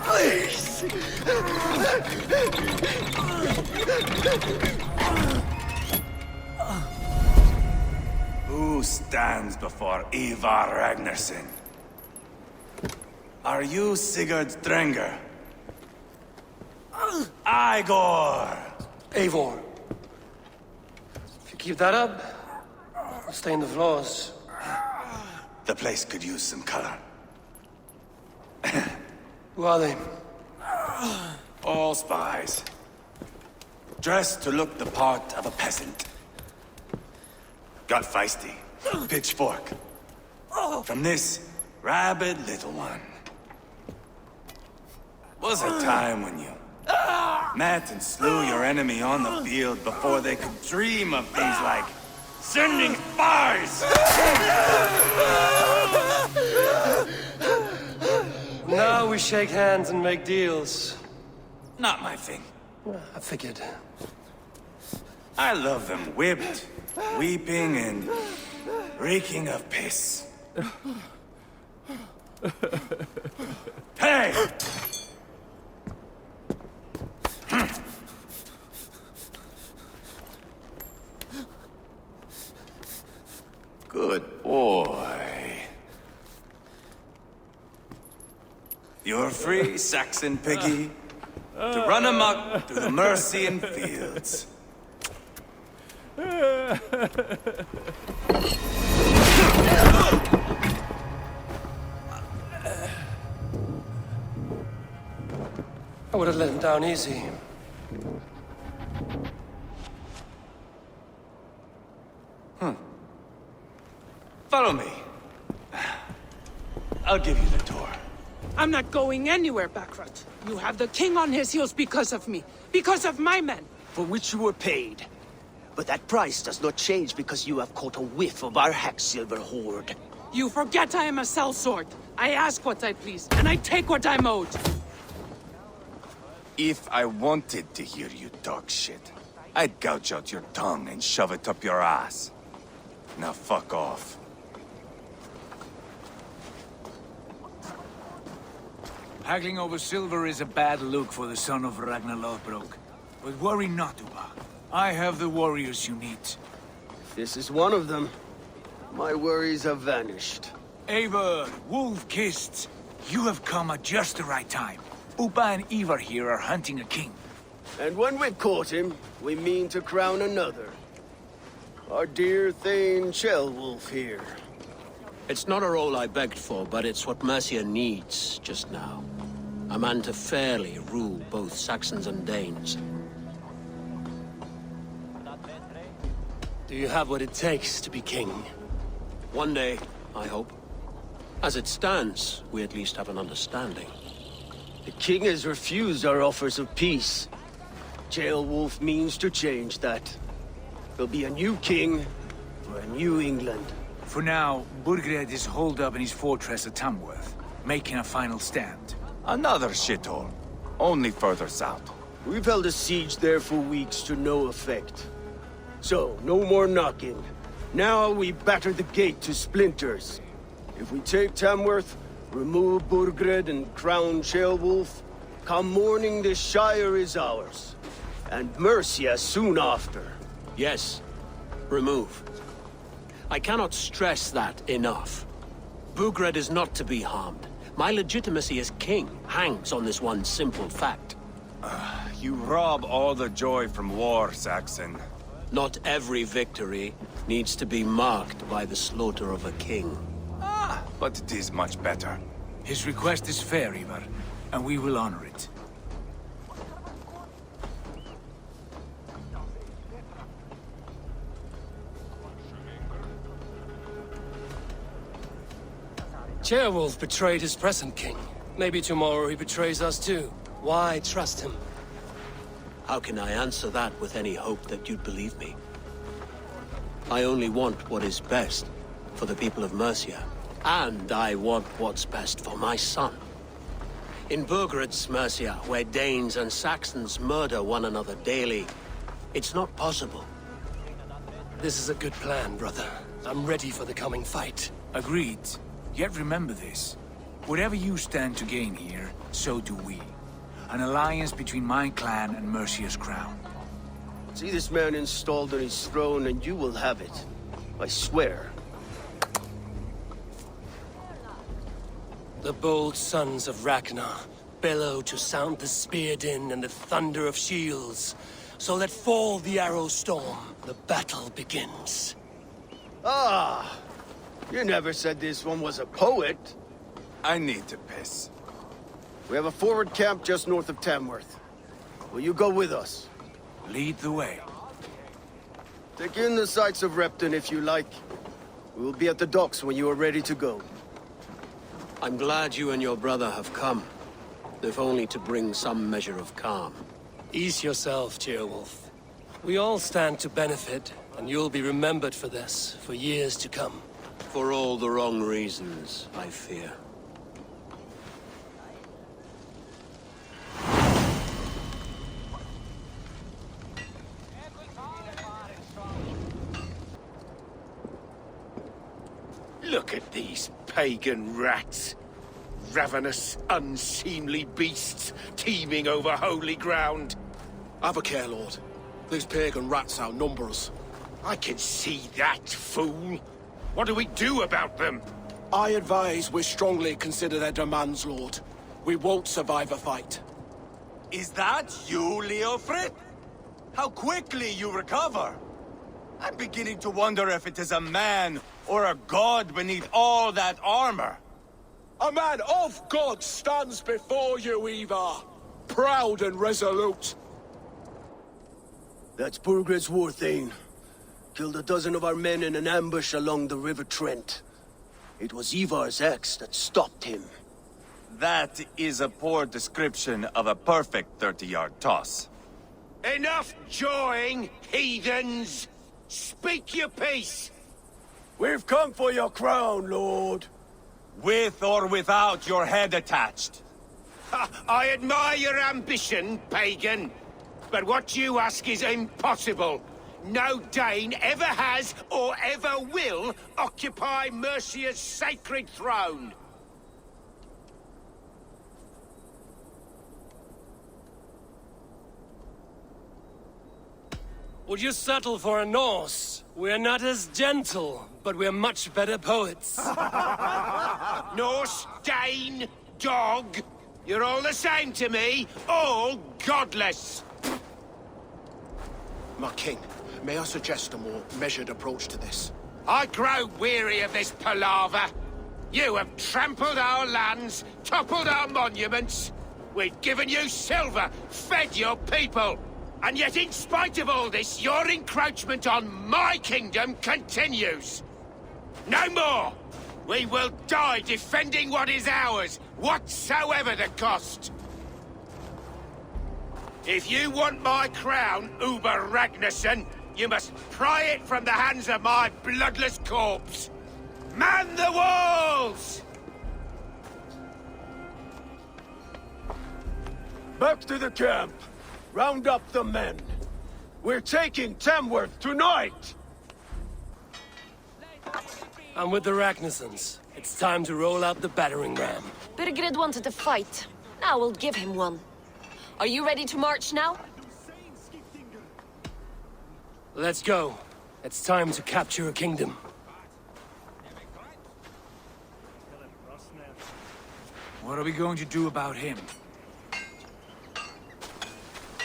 Please! Who stands before Ivar Ragnarsson? Are you Sigurd Drenger? Igor! Eivor. If you keep that up, I'll stain the floors. The place could use some color. Who are they? All spies. Dressed to look the part of a peasant. Got feisty. Pitchfork. From this rabid little one. Was a time when you met and slew your enemy on the field before they could dream of things like sending spies! Now we shake hands and make deals. Not my thing. I figured. I love them whipped, weeping, and reeking of piss. Hey! Good boy. You're free, Saxon piggy, to run amok through the Mercian fields. I would have let him down easy. Follow me. I'll give you the tour. I'm not going anywhere, Backrot. You have the king on his heels because of me. Because of my men. For which you were paid. But that price does not change because you have caught a whiff of our Hacksilver hoard. You forget I am a sellsword. I ask what I please, and I take what I'm owed. If I wanted to hear you talk shit, I'd gouge out your tongue and shove it up your ass. Now fuck off. Haggling over silver is a bad look for the son of Ragnar Lothbrok. But worry not, Uba. I have the warriors you need. This is one of them. My worries have vanished. Eivor, Wolf-Kissed, you have come at just the right time. Uba and Ivar here are hunting a king. And when we've caught him, we mean to crown another. Our dear Thane Ceolwulf here. It's not a role I begged for, but it's what Mercia needs just now. A man to fairly rule both Saxons and Danes. Do you have what it takes to be king? One day, I hope. As it stands, we at least have an understanding. The king has refused our offers of peace. Ceolwulf means to change that. There'll be a new king for a new England. For now, Burgred is holed up in his fortress at Tamworth, making a final stand. Another shithole. Only further south. We've held a siege there for weeks to no effect. So, no more knocking. Now we batter the gate to splinters. If we take Tamworth, remove Burgred and crown Ceolwulf, come morning the Shire is ours. And Mercia soon after. Yes, remove. I cannot stress that enough. Burgred is not to be harmed. My legitimacy as king hangs on this one simple fact. You rob all the joy from war, Saxon. Not every victory needs to be marked by the slaughter of a king. But it is much better. His request is fair, Ivar, and we will honor it. Ceolwulf betrayed his present king. Maybe tomorrow he betrays us too. Why trust him? How can I answer that with any hope that you'd believe me? I only want what is best for the people of Mercia. And I want what's best for my son. In Burgred's Mercia, where Danes and Saxons murder one another daily, it's not possible. This is a good plan, brother. I'm ready for the coming fight. Agreed. Yet remember this. Whatever you stand to gain here, so do we. An alliance between my clan and Mercia's crown. See this man installed on his throne and you will have it. I swear. The bold sons of Ragnar bellow to sound the spear din and the thunder of shields. So let fall the arrow storm. The battle begins. Ah! You never said this one was a poet. I need to piss. We have a forward camp just north of Tamworth. Will you go with us? Lead the way. Take in the sights of Repton if you like. We will be at the docks when you are ready to go. I'm glad you and your brother have come, if only to bring some measure of calm. Ease yourself, Ceolwulf. We all stand to benefit, and you'll be remembered for this, for years to come. For all the wrong reasons, I fear. Look at these pagan rats. Ravenous, unseemly beasts teeming over holy ground. Have a care, Lord. These pagan rats outnumber us. I can see that, fool. What do we do about them? I advise we strongly consider their demands, Lord. We won't survive a fight. Is that you, Leofrid? How quickly you recover! I'm beginning to wonder if it is a man or a god beneath all that armor. A man of God stands before you, Ivar. Proud and resolute. That's Burgred's war thane. Killed a dozen of our men in an ambush along the River Trent. It was Ivar's axe that stopped him. That is a poor description of a perfect 30-yard toss. Enough jawing, heathens! Speak your piece! We've come for your crown, Lord. With or without your head attached. Ha, I admire your ambition, pagan. But what you ask is impossible. No Dane ever has or ever will occupy Mercia's sacred throne. Would you settle for a Norse? We're not as gentle, but we're much better poets. Norse, Dane, dog. You're all the same to me. All godless. My king, may I suggest a more measured approach to this? I grow weary of this palaver. You have trampled our lands, toppled our monuments. We've given you silver, fed your people. And yet, in spite of all this, your encroachment on my kingdom continues. No more! We will die defending what is ours, whatsoever the cost. If you want my crown, Uber Ragnarsson, you must pry it from the hands of my bloodless corpse. Man the walls! Back to the camp. Round up the men. We're taking Tamworth tonight! I'm with the Ragnarssons. It's time to roll out the battering ram. Birgrid wanted to fight. Now we'll give him one. Are you ready to march now? Let's go. It's time to capture a kingdom. What are we going to do about him?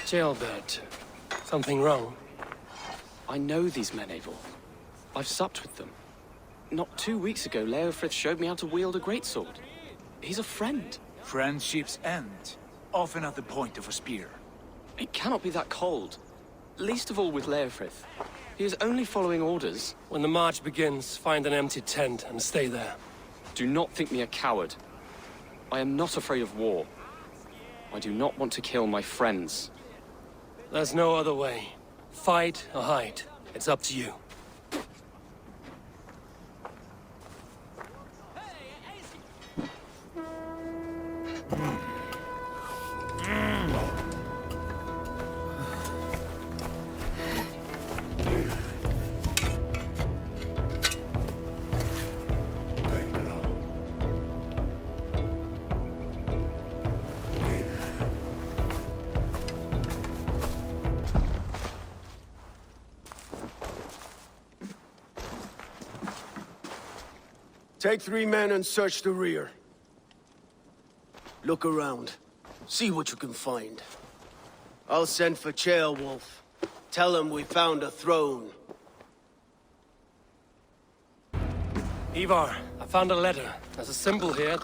Ceolbert, something wrong? I know these men, Eivor. I've supped with them. Not 2 weeks ago, Leofrith showed me how to wield a greatsword. He's a friend. Friendships end, often at the point of a spear. It cannot be that cold. Least of all with Leofrith. He is only following orders. When the march begins, find an empty tent and stay there. Do not think me a coward. I am not afraid of war. I do not want to kill my friends. There's no other way. Fight or hide. It's up to you. Take 3 men and search the rear. Look around. See what you can find. I'll send for Ceolwulf. Tell him we found a throne. Ivar, I found a letter. There's a symbol here.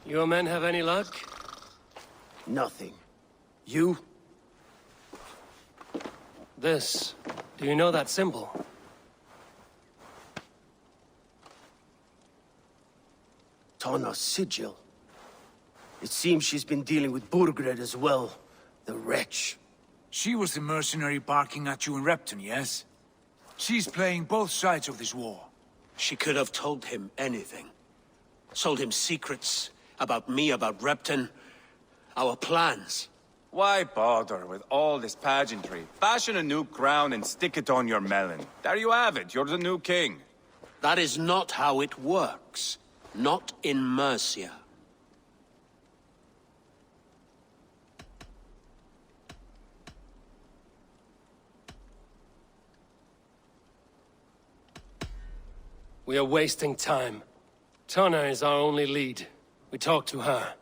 Your men have any luck? Nothing. You? This. Do you know that symbol? Tanna's sigil. It seems she's been dealing with Burgred as well. The wretch. She was the mercenary barking at you in Repton, yes? She's playing both sides of this war. She could have told him anything. Sold him secrets about me, about Repton, our plans. Why bother with all this pageantry? Fashion a new crown and stick it on your melon. There you have it, you're the new king. That is not how it works. Not in Mercia. We are wasting time. Tanna is our only lead. We talk to her.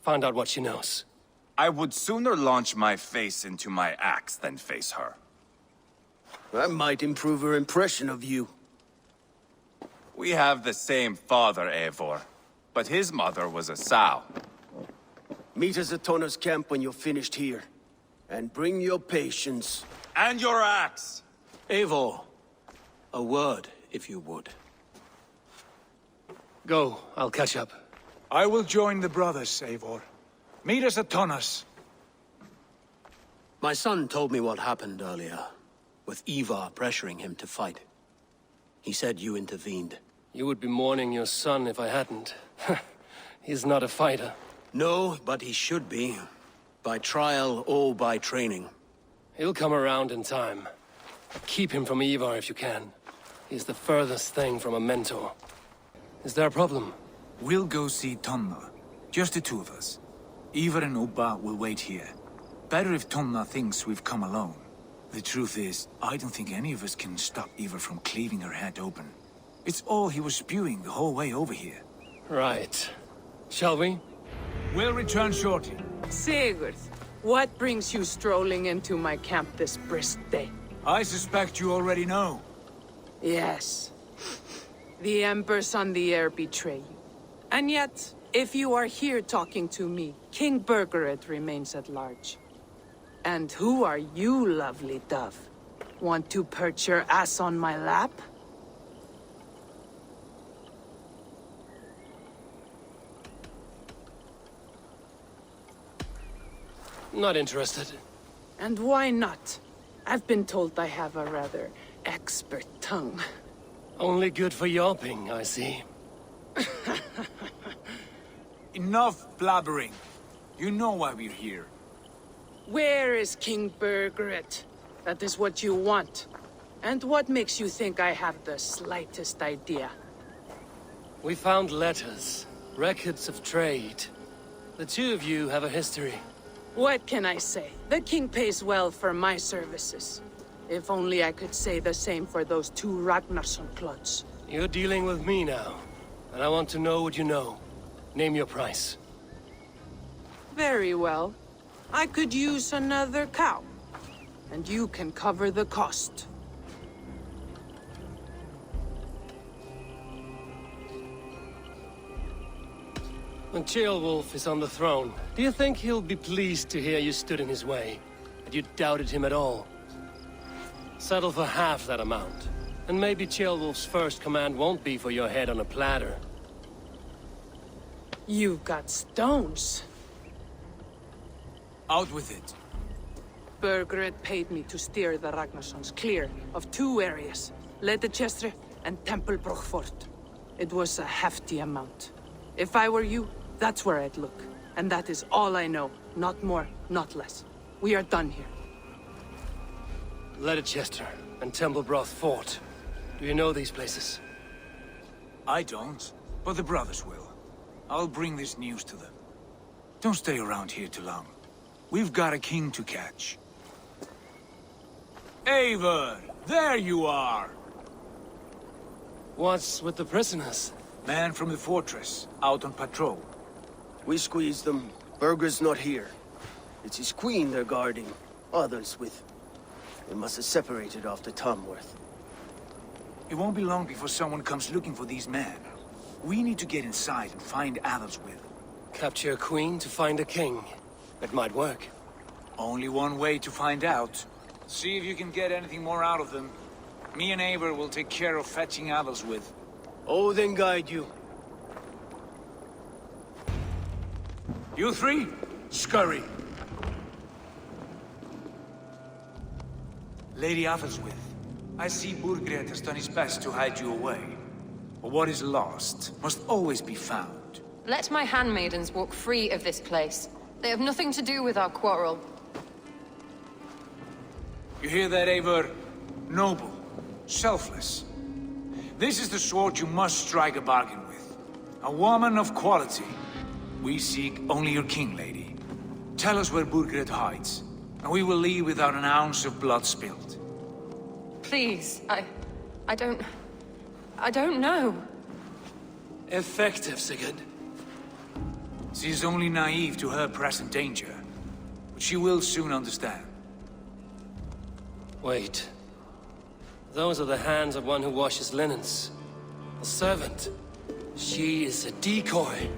Find out what she knows. I would sooner launch my face into my axe than face her. That might improve her impression of you. We have the same father, Eivor. But his mother was a sow. Meet us at Tanna's camp when you're finished here. And bring your patience. And your axe! Eivor, a word, if you would. Go, I'll catch up. I will join the brothers, Eivor. Meet us at Tanna's. My son told me what happened earlier, with Ivar pressuring him to fight. He said you intervened. You would be mourning your son if I hadn't. He's not a fighter. No, but he should be. By trial or by training. He'll come around in time. Keep him from Ivar if you can. He's the furthest thing from a mentor. Is there a problem? We'll go see Tanna. Just the two of us. Ivar and Ubba will wait here. Better if Tanna thinks we've come alone. The truth is, I don't think any of us can stop Ivar from cleaving her head open. It's all he was spewing the whole way over here. Right. Shall we? We'll return shortly. Sigurd, what brings you strolling into my camp this brisk day? I suspect you already know. Yes. The Embers on the air betray you. And yet, if you are here talking to me, King Burgred remains at large. And who are you, lovely dove? Want to perch your ass on my lap? Not interested. And why not? I've been told I have a rather expert tongue. Only good for yelping, I see. Enough blabbering. You know why we're here. Where is King Burgred? That is what you want. And what makes you think I have the slightest idea? We found letters, records of trade. The two of you have a history. What can I say? The king pays well for my services. If only I could say the same for those two Ragnarsson clods. You're dealing with me now, and I want to know what you know. Name your price. Very well. I could use another cow. And you can cover the cost. When Ceolwulf is on the throne, do you think he'll be pleased to hear you stood in his way? That you doubted him at all? Settle for half that amount. And maybe Ceolwulf's first command won't be for your head on a platter. You've got stones. Out with it. Burgred paid me to steer the Ragnarssons clear of two areas, Leitechester and Templebroch Fort. It was a hefty amount. If I were you, that's where I'd look. And that is all I know. Not more, not less. We are done here. Leitechester and Templebroch Fort. Do you know these places? I don't, but the brothers will. I'll bring this news to them. Don't stay around here too long. We've got a king to catch. Eivor! There you are! What's with the prisoners? Man from the fortress, out on patrol. We squeezed them. Berger's not here. It's his queen they're guarding. Others with... They must have separated after Tamworth. It won't be long before someone comes looking for these men. We need to get inside and find Adelswith. Capture a queen to find a king. It might work. Only one way to find out. See if you can get anything more out of them. Me and Eivor will take care of fetching Adelswith. Odin guide you. You three, scurry. Lady Adelswith, I see Burgred has done his best to hide you away. But what is lost must always be found. Let my handmaidens walk free of this place. They have nothing to do with our quarrel. You hear that, Eivor? Noble, selfless. This is the sword you must strike a bargain with. A woman of quality. We seek only your king, lady. Tell us where Burgred hides, and we will leave without an ounce of blood spilled. Please, I don't know. Effective, Sigurd. She is only naive to her present danger, but she will soon understand. Wait. Those are the hands of one who washes linens. A servant. She is a decoy.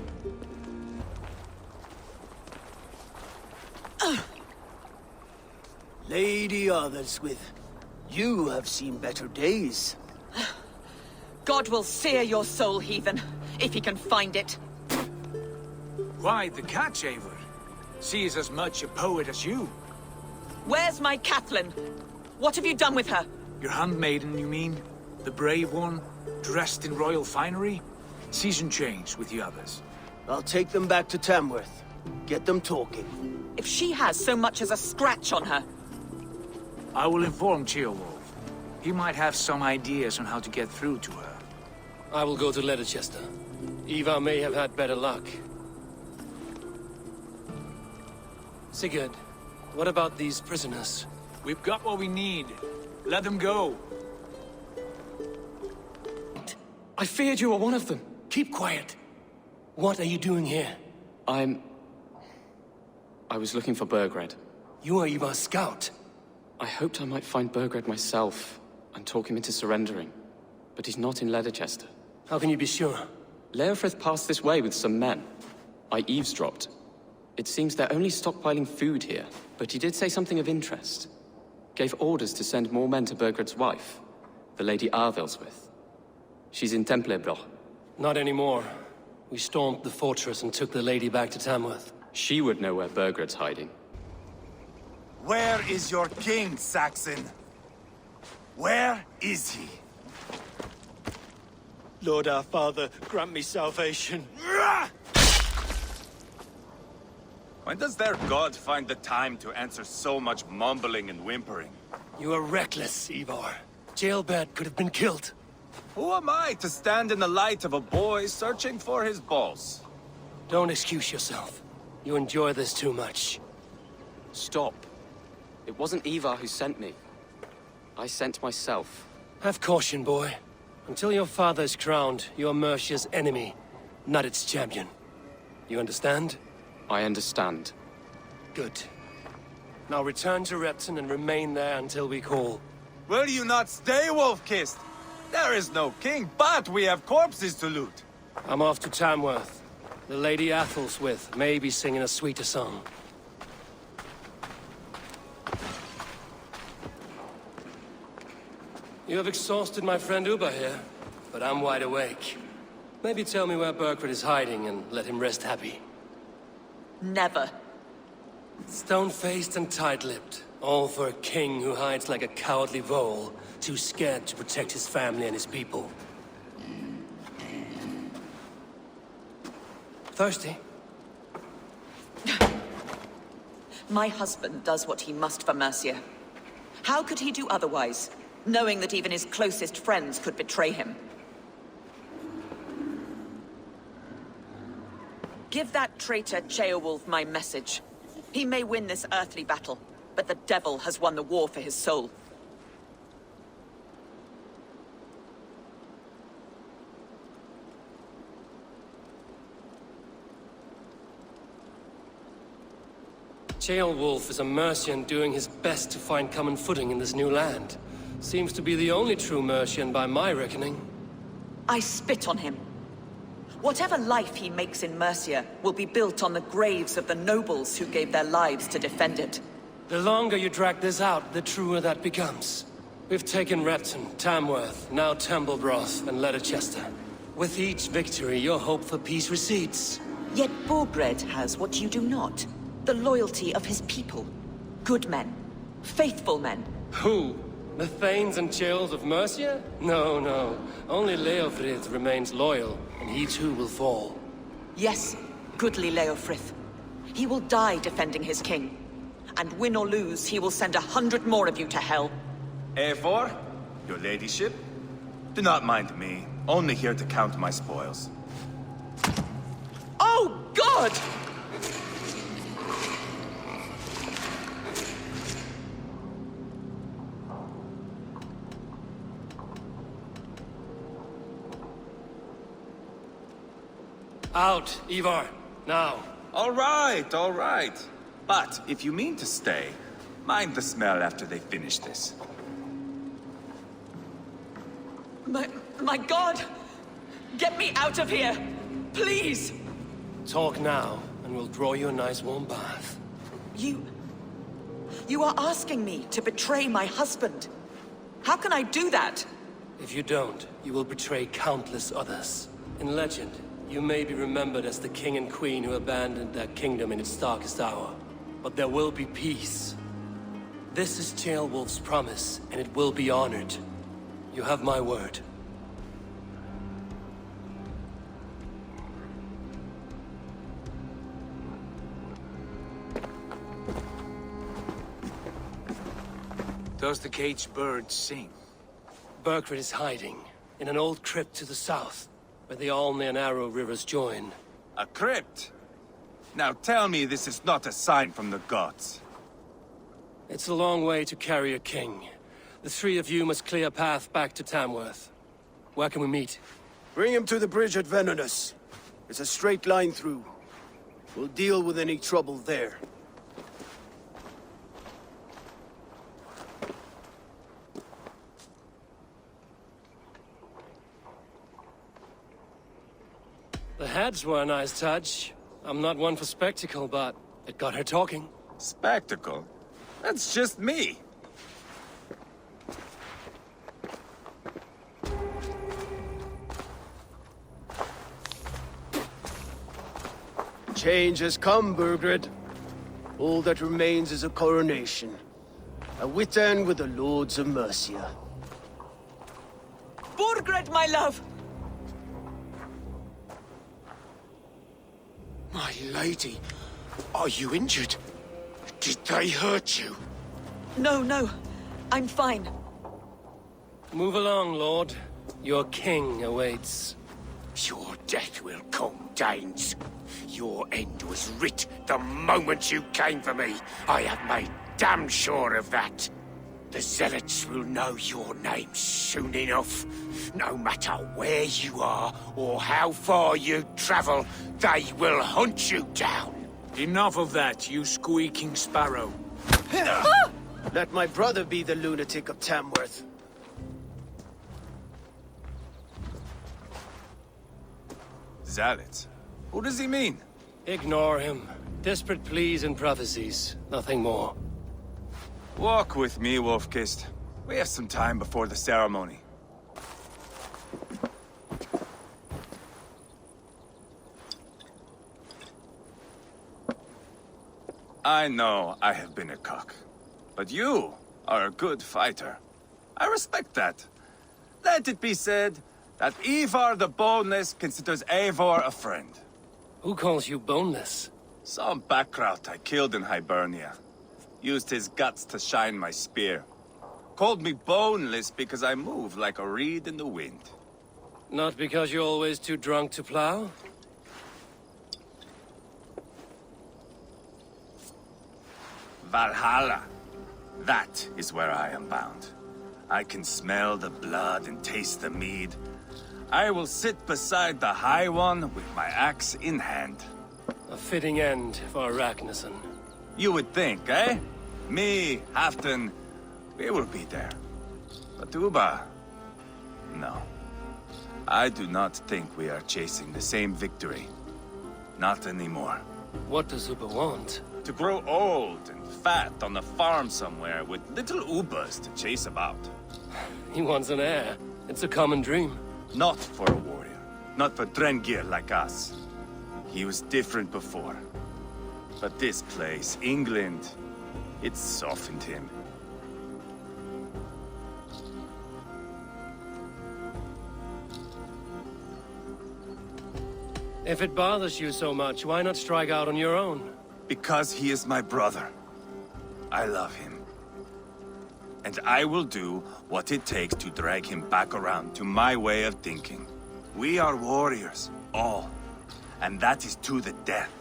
Lady Adelswith, you have seen better days. God will sear your soul, heathen, if he can find it. Quite the catch, Eivor. She is as much a poet as you. Where's my Catelyn? What have you done with her? Your handmaiden, you mean? The brave one, dressed in royal finery? Season change with the others. I'll take them back to Tamworth. Get them talking. If she has so much as a scratch on her... I will inform Ceolwulf. He might have some ideas on how to get through to her. I will go to Leicester. Eva may have had better luck. Sigurd, what about these prisoners? We've got what we need. Let them go. I feared you were one of them. Keep quiet. What are you doing here? I was looking for Burgred. You are Eva's scout. I hoped I might find Burgred myself and talk him into surrendering. But he's not in Leicester. How can you be sure? Leofrith passed this way with some men. I eavesdropped. It seems they're only stockpiling food here, but he did say something of interest. Gave orders to send more men to Burgred's wife, the Lady Arvelswith. She's in Templebroch. Not anymore. We stormed the fortress and took the lady back to Tamworth. She would know where Burgred's hiding. Where is your king, Saxon? Where is he? Lord our Father, grant me salvation. When does their god find the time to answer so much mumbling and whimpering? You are reckless, Eivor. Jailbird could have been killed. Who am I to stand in the light of a boy searching for his balls? Don't excuse yourself. You enjoy this too much. Stop. It wasn't Ivar who sent me. I sent myself. Have caution, boy. Until your father is crowned, you're Mercia's enemy, not its champion. You understand? I understand. Good. Now return to Repton and remain there until we call. Will you not stay, Wolf-Kissed? There is no king, but we have corpses to loot. I'm off to Tamworth. The Lady Athelthwith may be singing a sweeter song. You have exhausted my friend Uba here, but I'm wide awake. Maybe tell me where Burgred is hiding and let him rest happy. Never. Stone-faced and tight-lipped. All for a king who hides like a cowardly vole, too scared to protect his family and his people. Thirsty? My husband does what he must for Mercia. How could he do otherwise, knowing that even his closest friends could betray him? Give that traitor Ceolwulf my message. He may win this earthly battle, but the devil has won the war for his soul. Ceolwulf is a Mercian doing his best to find common footing in this new land. Seems to be the only true Mercian by my reckoning. I spit on him. Whatever life he makes in Mercia will be built on the graves of the nobles who gave their lives to defend it. The longer you drag this out, the truer that becomes. We've taken Repton, Tamworth, now Templebroth, and Leicester. With each victory, your hope for peace recedes. Yet Borgred has what you do not. The loyalty of his people. Good men. Faithful men. Who? The Thanes and Chills of Mercia? No, no. Only Leofrith remains loyal, and he too will fall. Yes, goodly Leofrith. He will die defending his king. And win or lose, he will send 100 more of you to hell. Eivor, your ladyship? Do not mind me. Only here to count my spoils. Oh, God! Out, Ivar, now. All right. But if you mean to stay, mind the smell after they finish this. My God! Get me out of here! Please! Talk now, and we'll draw you a nice warm bath. You are asking me to betray my husband. How can I do that? If you don't, you will betray countless others. In legend, you may be remembered as the king and queen who abandoned their kingdom in its darkest hour. But there will be peace. This is Ceolwulf's promise, and it will be honored. You have my word. Does the caged bird sing? Burgred is hiding in an old crypt to the south, where the Alne and Arrow rivers join. A crypt? Now tell me this is not a sign from the gods. It's a long way to carry a king. The three of you must clear a path back to Tamworth. Where can we meet? Bring him to the bridge at Venonus. It's a straight line through. We'll deal with any trouble there. The heads were a nice touch. I'm not one for spectacle, but it got her talking. Spectacle? That's just me. Change has come, Burgred. All that remains is a coronation. A Witan with the Lords of Mercia. Borgred, my love! My lady, are you injured? Did they hurt you? No. I'm fine. Move along, Lord. Your king awaits. Your death will come, Danes. Your end was writ the moment you came for me. I have made damn sure of that. The Zealots will know your name soon enough. No matter where you are or how far you travel, they will hunt you down. Enough of that, you squeaking sparrow. Let my brother be the lunatic of Tamworth. Zealots? Who does he mean? Ignore him. Desperate pleas and prophecies. Nothing more. Walk with me, Wolfkist. We have some time before the ceremony. I know I have been a cock, but you are a good fighter. I respect that. Let it be said that Ivar the Boneless considers Eivor a friend. Who calls you boneless? Some backrout I killed in Hibernia. Used his guts to shine my spear. Called me boneless because I move like a reed in the wind. Not because you're always too drunk to plow? Valhalla. That is where I am bound. I can smell the blood and taste the mead. I will sit beside the High One with my axe in hand. A fitting end for Ragnarsson. You would think, eh? Me, Halfdan, we will be there. But Uba... no. I do not think we are chasing the same victory. Not anymore. What does Uba want? To grow old and fat on a farm somewhere with little Ubas to chase about. He wants an heir. It's a common dream. Not for a warrior. Not for Drengir like us. He was different before. But this place, England, it softened him. If it bothers you so much, why not strike out on your own? Because he is my brother. I love him. And I will do what it takes to drag him back around to my way of thinking. We are warriors, all. And that is to the death.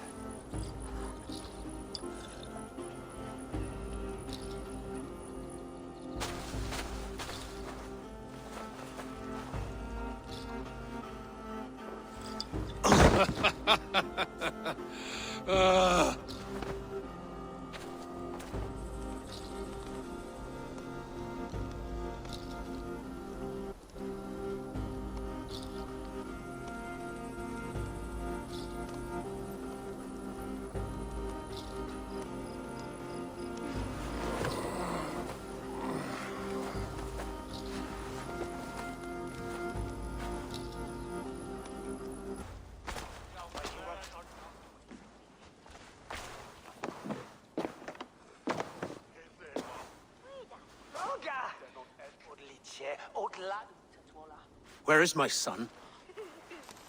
Where is my son?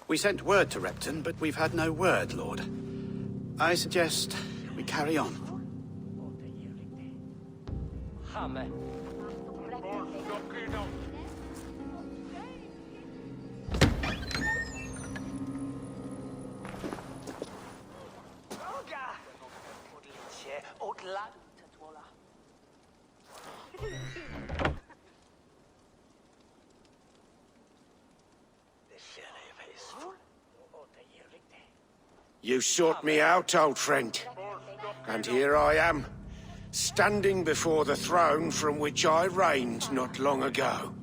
We sent word to Repton, but we've had no word, Lord. I suggest we carry on. You sought me out, old friend. And here I am, standing before the throne from which I reigned not long ago.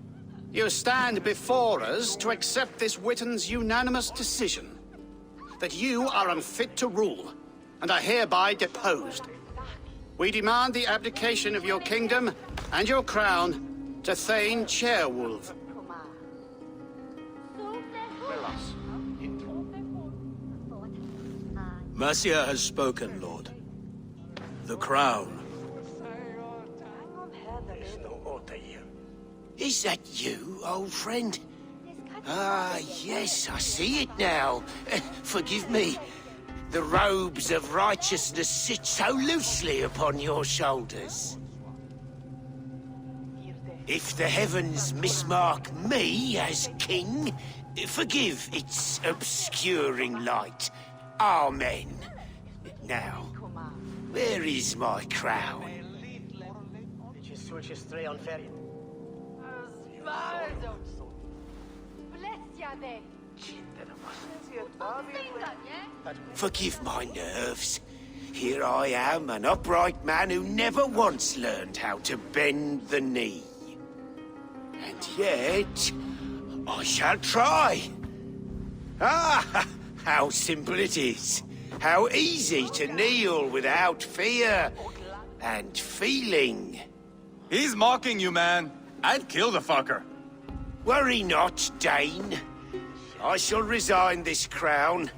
You stand before us to accept this Witten's unanimous decision. That you are unfit to rule, and are hereby deposed. We demand the abdication of your kingdom and your crown to Thane Ceolwulf. Mercia has spoken, Lord. The crown. Is that you, old friend? Ah, yes, I see it now. Forgive me. The robes of righteousness sit so loosely upon your shoulders. If the heavens mismark me as king, forgive its obscuring light. Amen. Now, where is my crown? Forgive my nerves. Here I am, an upright man who never once learned how to bend the knee. And yet, I shall try. Ah, how simple it is. How easy to kneel without fear and feeling. He's mocking you, man. I'd kill the fucker. Worry not, Dane. I shall resign this crown,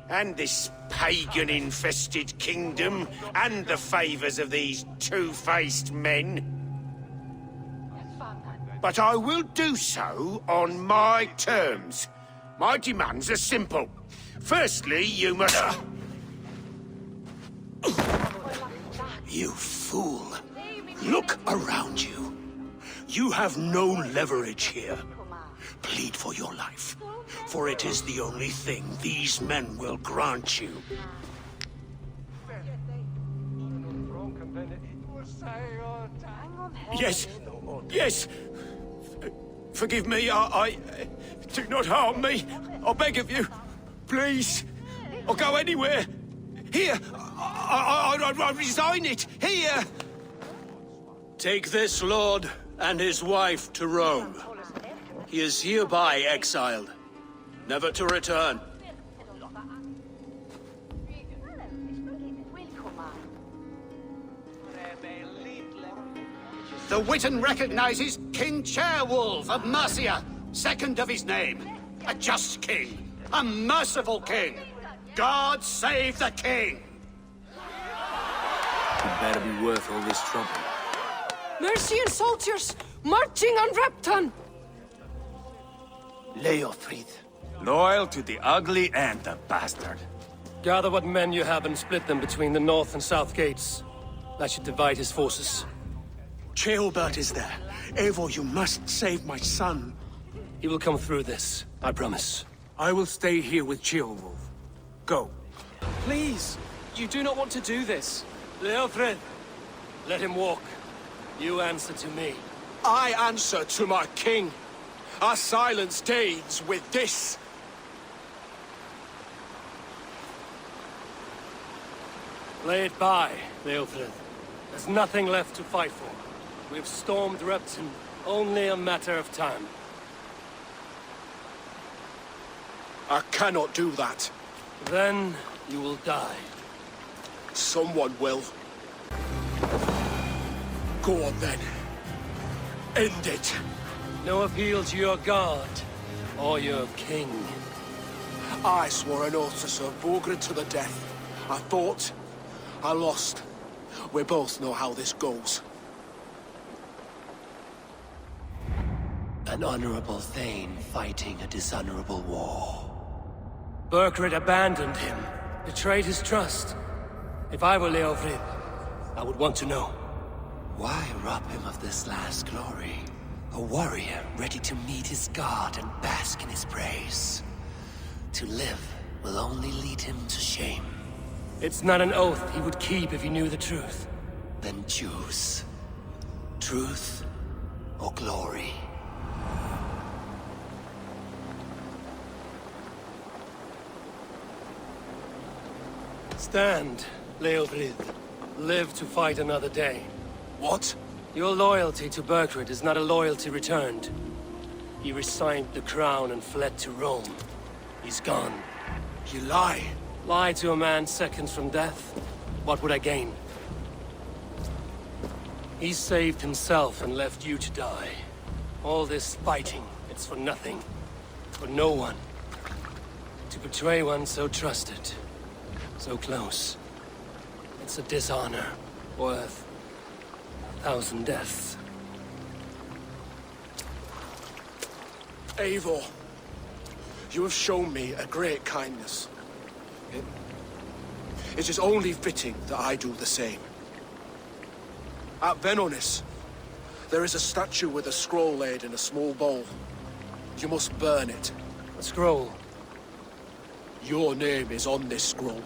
and this pagan-infested kingdom, and the favors of these two-faced men. But I will do so on my terms. My demands are simple. Firstly, you must... You fool. Look around you. You have no leverage here. Plead for your life, for it is the only thing these men will grant you. Yes, yes. Forgive me, I do not harm me. I beg of you. Please. I'll go anywhere. Here. I resign it. Here. Take this lord and his wife to Rome. He is hereby exiled, never to return. The Witan recognizes King Ceolwulf of Mercia, second of his name. A just king, a merciful king. God save the king! It better be worth all this trouble. Mercian soldiers marching on Repton! Leofrid. Loyal to the ugly and the bastard. Gather what men you have and split them between the north and south gates. That should divide his forces. Ceolbert is there. Eivor, you must save my son. He will come through this, I promise. I will stay here with Ceolwulf. Go. Please, you do not want to do this. Leofred, let him walk. You answer to me. I answer to my king. I silence Danes with this. Lay it by, Leofred. There's nothing left to fight for. We've stormed Repton, only a matter of time. I cannot do that. Then you will die. Someone will. Go on then. End it. No appeal to your god, or your king. I swore an oath to serve Borgred to the death. I fought. I lost. We both know how this goes. An honorable Thane fighting a dishonorable war. Burgred abandoned him, betrayed his trust. If I were Leofrid, I would want to know. Why rob him of this last glory? A warrior ready to meet his god and bask in his praise. To live will only lead him to shame. It's not an oath he would keep if he knew the truth. Then choose. Truth or glory. Stand, Leofrid. Live to fight another day. What? Your loyalty to Burgred is not a loyalty returned. He resigned the crown and fled to Rome. He's gone. You lie. Lie to a man seconds from death? What would I gain? He saved himself and left you to die. All this fighting, it's for nothing. For no one. To betray one so trusted. So close. It's a dishonor worth 1,000 deaths. Eivor, you have shown me a great kindness. It is only fitting that I do the same. At Venonis, there is a statue with a scroll laid in a small bowl. You must burn it. A scroll? Your name is on this scroll.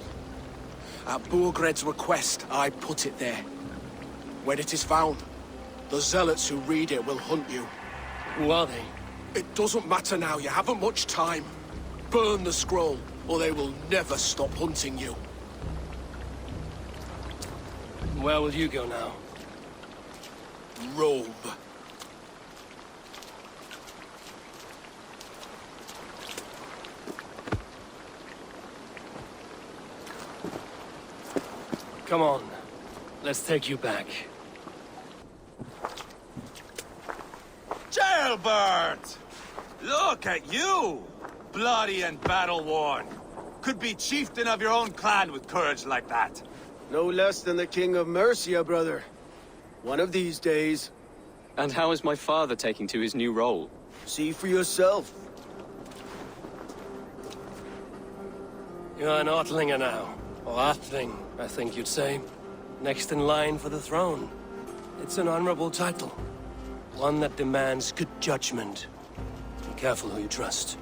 At Burgred's request, I put it there. When it is found, the zealots who read it will hunt you. Who are they? It doesn't matter now, you haven't much time. Burn the scroll, or they will never stop hunting you. Where will you go now? Rome. Come on. Let's take you back. Ceolbert! Look at you! Bloody and battle-worn. Could be chieftain of your own clan with courage like that. No less than the King of Mercia, brother. One of these days. And how is my father taking to his new role? See for yourself. You're an Ortlinger now. Or Athling, I think you'd say. Next in line for the throne. It's an honorable title. One that demands good judgment. Be careful who you trust.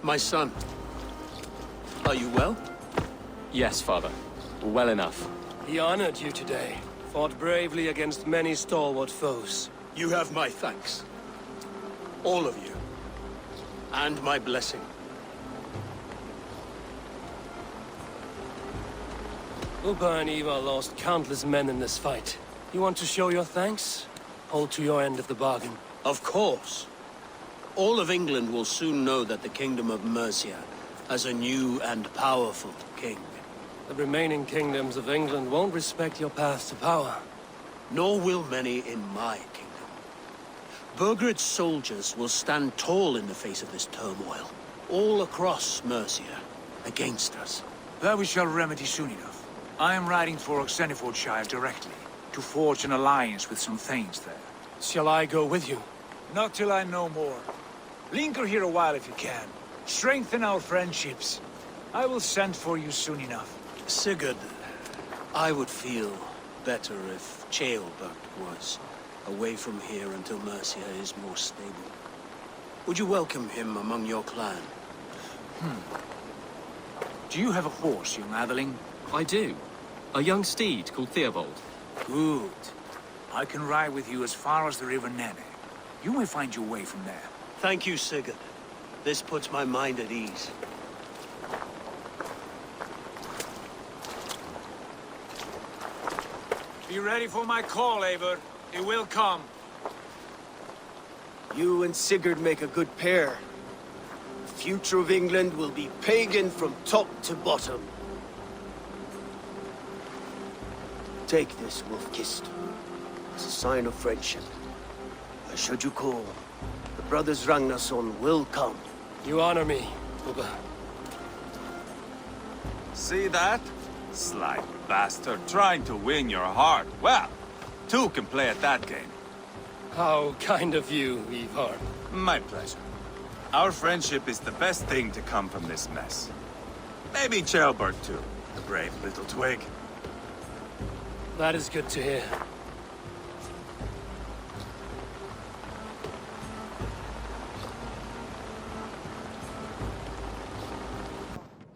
My son. Are you well? Yes, father. Well enough. He honored you today. Fought bravely against many stalwart foes. You have my thanks. All of you. And my blessing. Uba and Eva lost countless men in this fight. You want to show your thanks? Hold to your end of the bargain. Of course. All of England will soon know that the Kingdom of Mercia has a new and powerful king. The remaining kingdoms of England won't respect your path to power. Nor will many in my kingdom. Burgred's soldiers will stand tall in the face of this turmoil, all across Mercia, against us. That we shall remedy soon enough. I am riding for Oxenfordshire directly, to forge an alliance with some thanes there. Shall I go with you? Not till I know more. Linger here a while if you can. Strengthen our friendships. I will send for you soon enough. Sigurd, I would feel better if Ceolbert was away from here until Mercia is more stable. Would you welcome him among your clan? Do you have a horse, young Atheling? I do. A young steed called Theobald. Good. I can ride with you as far as the River Nene. You may find your way from there. Thank you, Sigurd. This puts my mind at ease. Be ready for my call, Eivor. It will come. You and Sigurd make a good pair. The future of England will be pagan from top to bottom. Take this, Wolf-Kissed. It's a sign of friendship. Should you call, the brothers Ragnarsson will come. You honor me, Uba. See that? Sly bastard, trying to win your heart. Well, two can play at that game. How kind of you, Ivar. My pleasure. Our friendship is the best thing to come from this mess. Maybe Ceolbert too, the brave little twig. That is good to hear.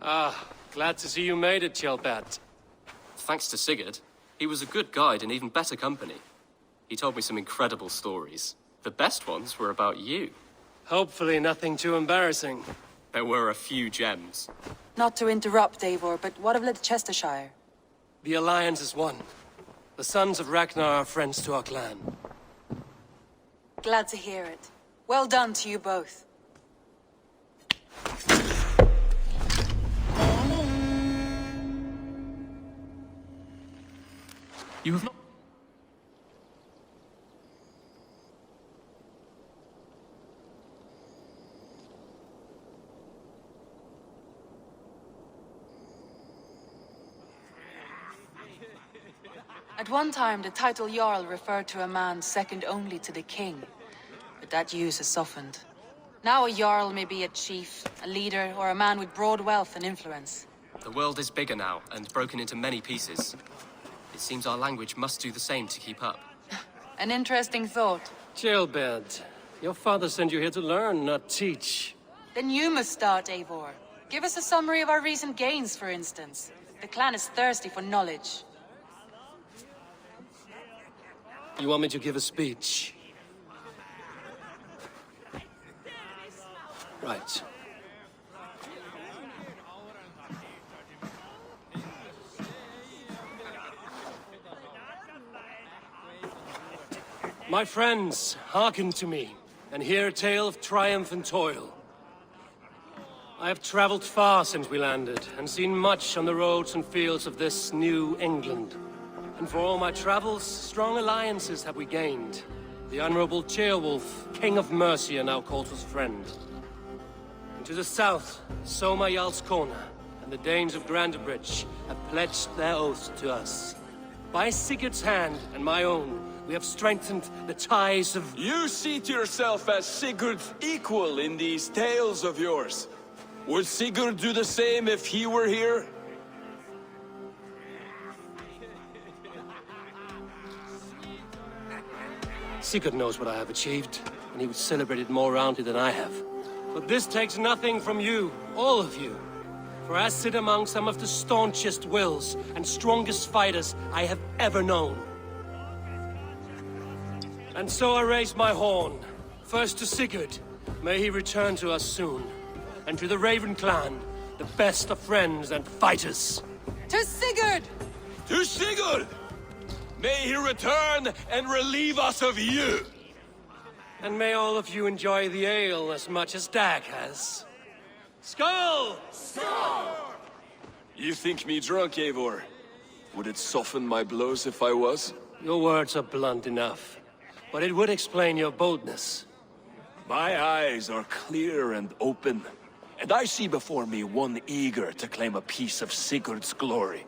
Ah, glad to see you made it, Ceolbert. Thanks to Sigurd. He was a good guide and even better company. He told me some incredible stories. The best ones were about you. Hopefully nothing too embarrassing. There were a few gems. Not to interrupt, Eivor, but what of Leicestershire? The Alliance is one. The sons of Ragnar are friends to our clan. Glad to hear it. Well done to you both. You have not... At one time, the title Jarl referred to a man second only to the king. But that use has softened. Now a Jarl may be a chief, a leader, or a man with broad wealth and influence. The world is bigger now, and broken into many pieces. It seems our language must do the same to keep up. An interesting thought. Ceolbert, your father sent you here to learn, not teach. Then you must start, Eivor. Give us a summary of our recent gains, for instance. The clan is thirsty for knowledge. You want me to give a speech? Right. My friends, hearken to me, and hear a tale of triumph and toil. I have traveled far since we landed, and seen much on the roads and fields of this new England. And for all my travels, strong alliances have we gained. The Honorable Ceolwulf, King of Mercia, now calls us friend. And to the south, Soma Jarlskona, and the Danes of Grandebridge have pledged their oaths to us. By Sigurd's hand and my own, we have strengthened the ties of... You see to yourself as Sigurd's equal in these tales of yours. Would Sigurd do the same if he were here? Sigurd knows what I have achieved, and he would celebrate it more roundly than I have. But this takes nothing from you, all of you. For I sit among some of the staunchest wills and strongest fighters I have ever known. And so I raise my horn. First to Sigurd. May he return to us soon. And to the Raven clan, the best of friends and fighters. To Sigurd! To Sigurd! May he return and relieve us of you! And may all of you enjoy the ale as much as Dag has. Skull! Skull! You think me drunk, Eivor? Would it soften my blows if I was? Your words are blunt enough, but it would explain your boldness. My eyes are clear and open, and I see before me one eager to claim a piece of Sigurd's glory.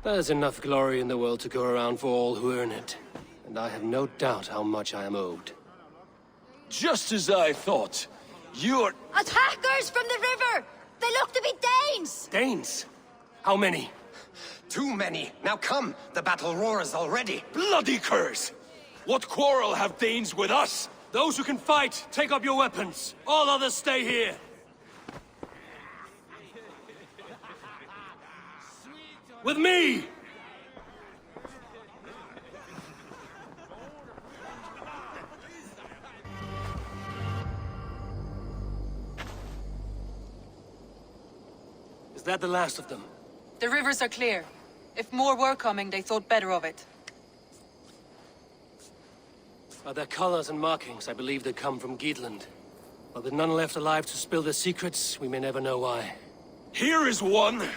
There's enough glory in the world to go around for all who earn it, and I have no doubt how much I am owed. Just as I thought. You're... Attackers from the river! They look to be Danes! Danes? How many? Too many. Now come, the battle roars already. Bloody curse! What quarrel have Danes with us? Those who can fight, take up your weapons. All others stay here. With me! Is that the last of them? The rivers are clear. If more were coming, they thought better of it. By their colors and markings, I believe they come from Geatland. But with none left alive to spill their secrets, we may never know why. Here is one!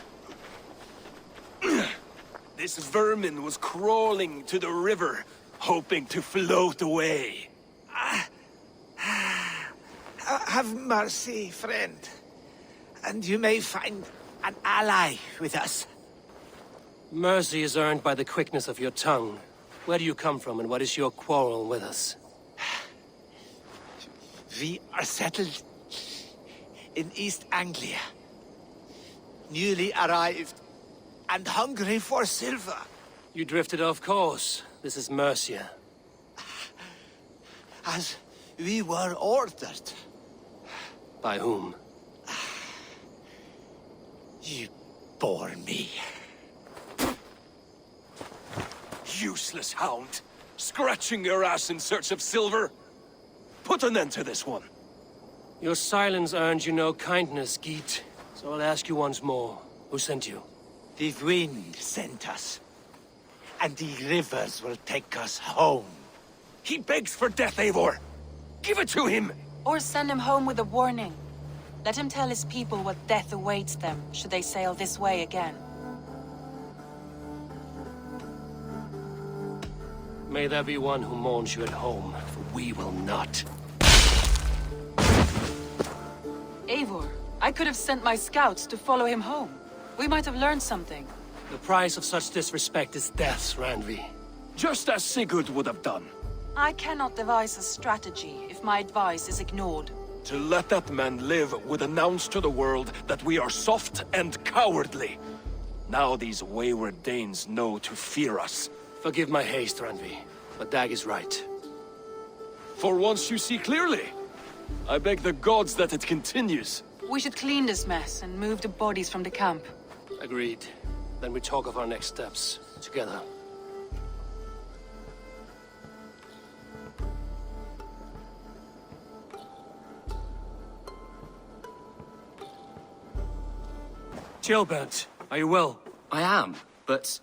This vermin was crawling to the river, hoping to float away. Have mercy, friend. And you may find an ally with us. Mercy is earned by the quickness of your tongue. Where do you come from, and what is your quarrel with us? We are settled in East Anglia. Newly arrived and hungry for silver. You drifted off course. This is Mercia. As we were ordered. By whom? You bore me. Useless hound! Scratching your ass in search of silver! Put an end to this one! Your silence earned you no kindness, Geet. So I'll ask you once more. Who sent you? The wind sent us. And the rivers will take us home. He begs for death, Eivor! Give it to him! Or send him home with a warning. Let him tell his people what death awaits them, should they sail this way again. May there be one who mourns you at home, for we will not. Eivor, I could have sent my scouts to follow him home. We might have learned something. The price of such disrespect is death, Randvi. Just as Sigurd would have done. I cannot devise a strategy if my advice is ignored. To let that man live would announce to the world that we are soft and cowardly. Now these wayward Danes know to fear us. Forgive my haste, Randvi, but Dag is right. For once you see clearly. I beg the gods that it continues. We should clean this mess and move the bodies from the camp. Agreed. Then we talk of our next steps, together. Gilbert, are you well? I am, but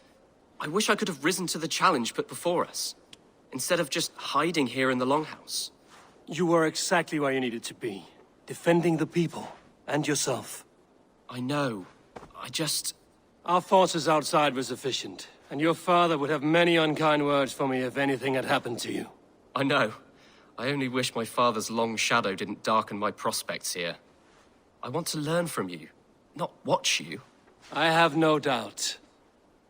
I wish I could have risen to the challenge put before us, instead of just hiding here in the Longhouse. You were exactly where you needed to be, defending the people, and yourself. I know. Our forces outside were sufficient, and your father would have many unkind words for me if anything had happened to you. I know. I only wish my father's long shadow didn't darken my prospects here. I want to learn from you, not watch you. I have no doubt.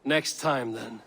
Next time, then.